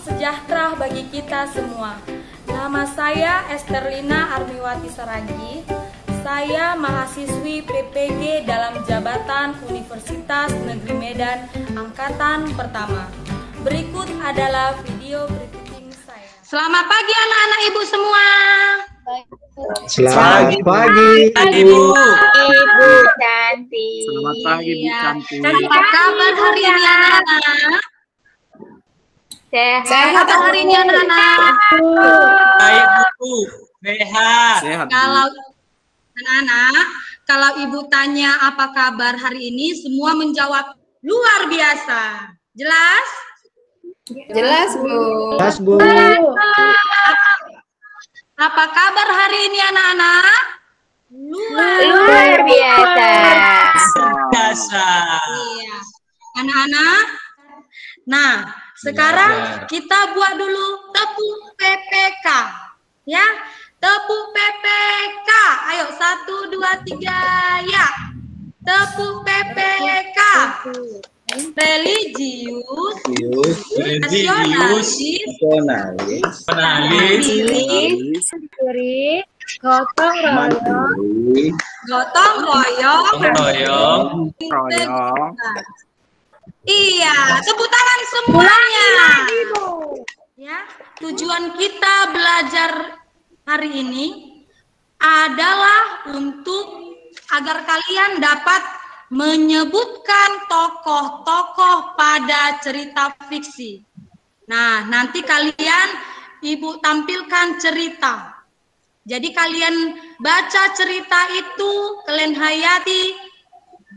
sejahtera bagi kita semua. Nama saya Esterlina Armiwati Saragi. Saya mahasiswi PPG dalam jabatan Universitas Negeri Medan Angkatan Pertama. Berikut adalah video briefing saya. Selamat pagi anak-anak ibu semua. Selamat pagi, Ibu. Ibu cantik. Selamat pagi, Bu cantik. Apa kabar hari ini anak-anak? Sehat hari ini anak-anak? Baik, Bu. Sehat. Sehat. Kalau anak-anak, kalau ibu tanya apa kabar hari ini, semua menjawab luar biasa. Jelas? Jelas, Bu. Mas Bu. Apa kabar hari ini anak-anak? Luar biasa. Biasa. Iya. Anak-anak. Nah, sekarang kita buat dulu tepuk PPK. Ya, tepuk PPK. Ayo 1, 2, 3 ya. Tepuk PPK. Religius, nasionalis, Gotong royong, Iya, tepuk tangan semuanya. Ya, tujuan kita belajar hari ini adalah untuk agar kalian dapat menyebutkan tokoh-tokoh pada cerita fiksi. Nah, nanti kalian ibu tampilkan cerita. Jadi kalian baca cerita itu, kalian hayati,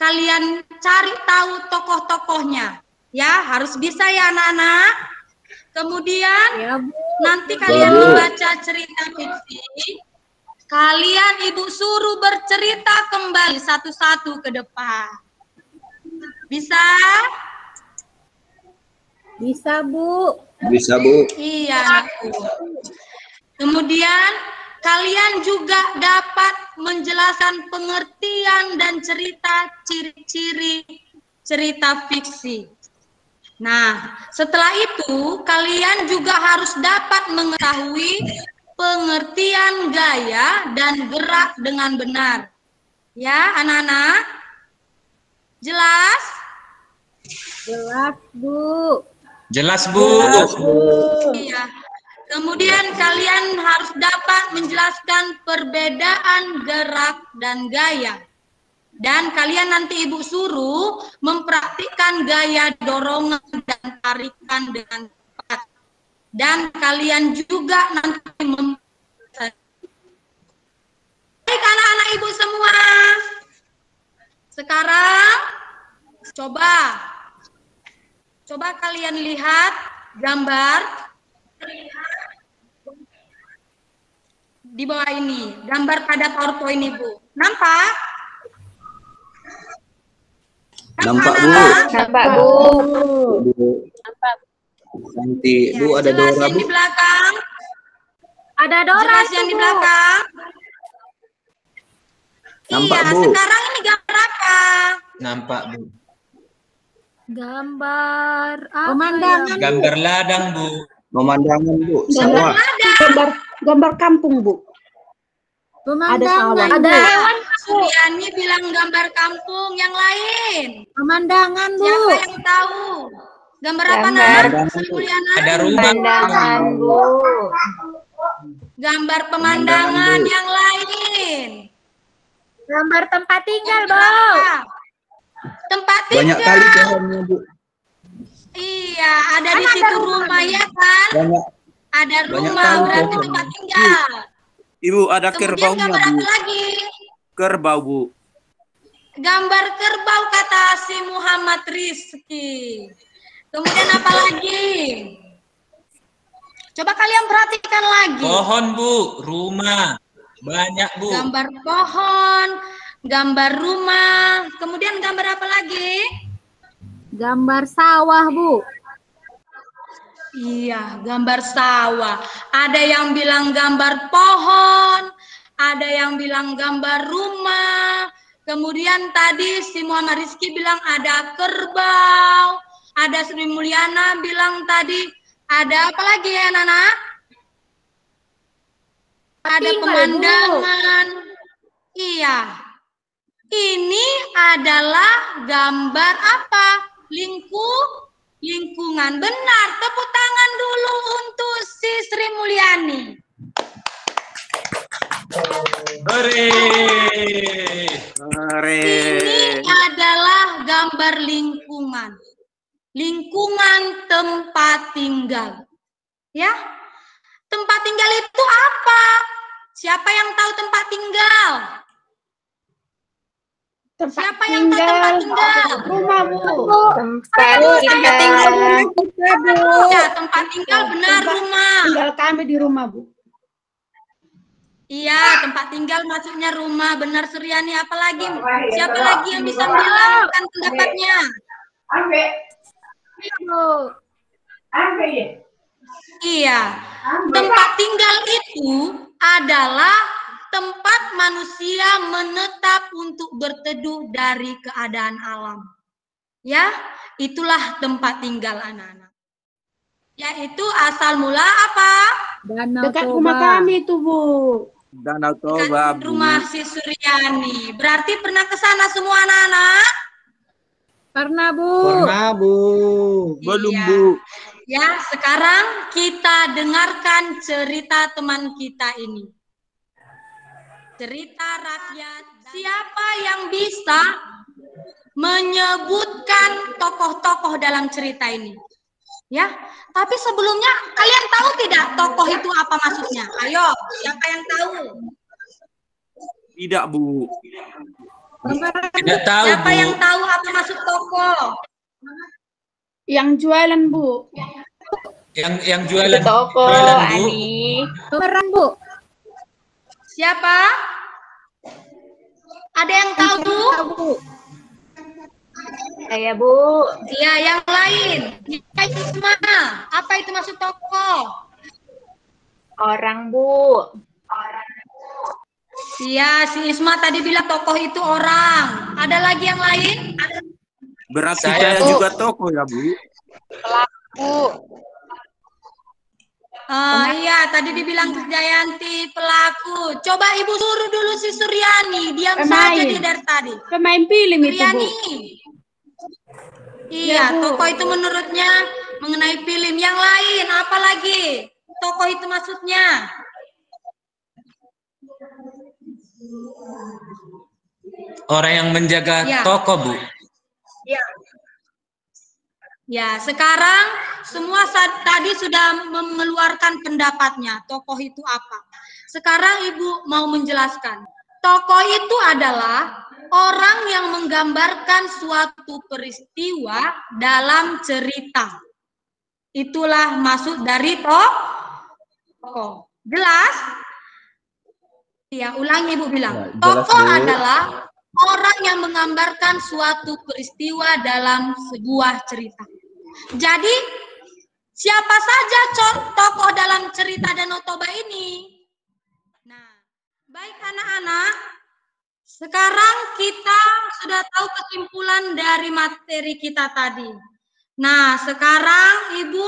kalian cari tahu tokoh-tokohnya. Ya, harus bisa ya anak-anak. Kemudian nanti kalian membaca cerita fiksi. Kalian ibu suruh bercerita kembali satu-satu ke depan. Bisa? Bisa, Bu. Bisa, Bu. Iya, anakku. Kemudian kalian juga dapat menjelaskan pengertian dan cerita ciri-ciri cerita fiksi. Nah, setelah itu kalian juga harus dapat mengetahui pengertian gaya dan gerak dengan benar. Ya, anak-anak? Jelas? Jelas, Bu. Jelas, Bu. Iya. Kemudian kalian harus dapat menjelaskan perbedaan gerak dan gaya. Dan kalian nanti ibu suruh mempraktikkan gaya dorongan dan tarikan dengan tepat. Dan kalian juga nanti baik anak-anak ibu semua. Sekarang coba kalian lihat gambar di bawah ini, gambar pada torto ini, Bu. Nampak? Nampak, Bu. Nampak, Bu. Nampak. Cantik. Bu, ada jelas Dora, yang Bu. di belakang. Ada Dora Jelas yang di belakang. Nampak, Iya, Bu. sekarang ini gambar apa? Nampak, Bu. Gambar apa? Pemandangan. Gambar ladang, Bu. Pemandangan, Bu. Sawah. Gambar kampung, Bu. Pemandangan. Ada Ada Hewan Suryani bilang gambar kampung, yang lain. pemandangan, Bu. Siapa yang tahu? Gambar apa, Gambar. Nak? Sri Mulyana? Ada rumah. Pemandangan, Bu. Gambar pemandangan Bu. yang lain. Gambar tempat tinggal, Bu. Apa? Tempat tinggal. Banyak kali pohonnya, Bu. Iya, ada di situ rumah ya kan? Banyak. Ada Banyak rumah kali berarti pohon. tempat tinggal. Ibu, ada Kemudian kerbaunya, gambar Bu. apa lagi? Kerbau, Bu. Gambar kerbau kata si Muhammad Rizki. Kemudian apa lagi? Coba kalian perhatikan lagi. Pohon, Bu. Rumah. Banyak, Bu. Gambar pohon, gambar rumah. Kemudian gambar apa lagi? Gambar sawah, Bu. Iya, gambar sawah. Ada yang bilang gambar pohon, ada yang bilang gambar rumah. Kemudian tadi si Muhammad Rizki bilang ada kerbau, ada Sri Mulyana bilang tadi Ada apa lagi ya, Nana? Ada Tinggal, pemandangan. Iya. Ini adalah gambar apa? Lingkungan. Benar. Tepuk tangan dulu untuk si Sri Mulyani. Hore. Ini adalah gambar lingkungan. Lingkungan tempat tinggal. Ya. Tempat tinggal itu apa? Siapa yang tahu tempat tinggal? Siapa yang tahu tempat tinggal? Rumah, Bu. Tempat tinggal rumah kita, Bu. Ya, tempat tinggal benar rumah. Tinggal kami di rumah, Bu. Iya, tempat tinggal maksudnya rumah. Benar Suryani, apalagi? Siapa lagi yang bisa menjelaskan pendapatnya? Iya, tempat tinggal itu adalah tempat manusia menetap untuk berteduh dari keadaan alam. Ya, itulah tempat tinggal anak-anak. Yaitu asal mula apa? Danau Dekat Toba. rumah kami itu, Bu. Danau Dekat Toba, Bu. rumah si Suryani. Berarti pernah ke sana semua anak-anak? Pernah, Bu. Pernah, Bu. Belum, Iya. Bu. Ya, sekarang kita dengarkan cerita teman kita ini. Cerita rakyat. Siapa yang bisa menyebutkan tokoh-tokoh dalam cerita ini? Ya, tapi sebelumnya kalian tahu tidak tokoh itu apa maksudnya? Ayo, siapa yang tahu? Tidak, Bu. Tidak tahu, Siapa Bu. yang tahu apa maksud tokoh? Yang jualan, Bu. Yang jualan. Toko Jualan, Bu. Ani. Beneran, Bu. Siapa? Ada yang tahu? Bu. Saya Bu. Iya, yang lain. Ya, Isma. Apa itu maksud tokoh? Orang Bu. Iya, si Isma tadi bilang tokoh itu orang. Ada lagi yang lain? Berarti Saya, saya Bu. juga toko ya, Bu. Bu. Iya, tadi dibilang Jayanti pelaku. Coba Ibu suruh dulu si Suryani. Diam saja dia dari tadi. Pemain film itu, Bu. Suryani. Iya, Ya, Bu. tokoh itu menurutnya mengenai film. Yang lain, apa lagi? Tokoh itu maksudnya. Orang yang menjaga Ya. toko, Bu. Ya, sekarang semua tadi sudah mengeluarkan pendapatnya. Tokoh itu apa? Sekarang Ibu mau menjelaskan. Tokoh itu adalah orang yang menggambarkan suatu peristiwa dalam cerita. Itulah maksud dari tokoh. Jelas? Ya, ulangi Ibu bilang. Ya, jelas, Tokoh Bu. adalah orang yang menggambarkan suatu peristiwa dalam sebuah cerita. Jadi, siapa saja tokoh dalam cerita Danau Toba ini? Nah, baik anak-anak, sekarang kita sudah tahu kesimpulan dari materi kita tadi. Nah, sekarang Ibu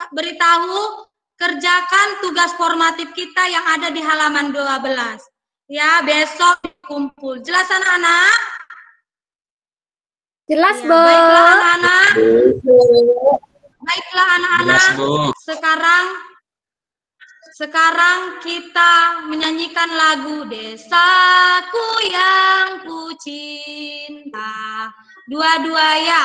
beritahu kerjakan tugas formatif kita yang ada di halaman 12. Ya, besok kumpul. Jelas anak-anak? Jelas, Ya, Bu. baiklah anak-anak. Baiklah anak-anak. Jelas, Bu. Sekarang kita menyanyikan lagu Desaku yang ku cinta. Dua-dua ya.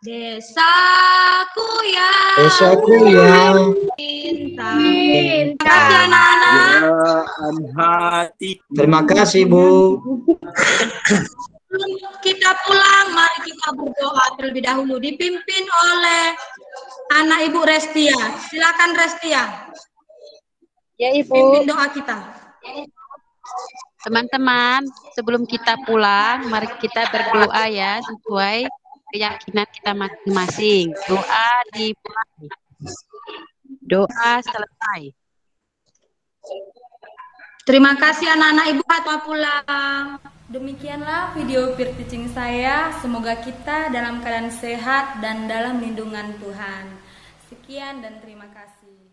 Desaku yang cinta. Terima kasih anak-anak. Jalan hati. Terima kasih, Bu. Sebelum kita pulang, mari kita berdoa terlebih dahulu. Dipimpin oleh anak Ibu Restia. Silakan Restia. Ya Ibu. Pimpin doa kita. Teman-teman, sebelum kita pulang, mari kita berdoa ya sesuai keyakinan kita masing-masing. Doa dimulai. Doa selesai. Terima kasih anak-anak Ibu atau pulang. Demikianlah video peer teaching saya. Semoga kita dalam keadaan sehat dan dalam lindungan Tuhan. Sekian dan terima kasih.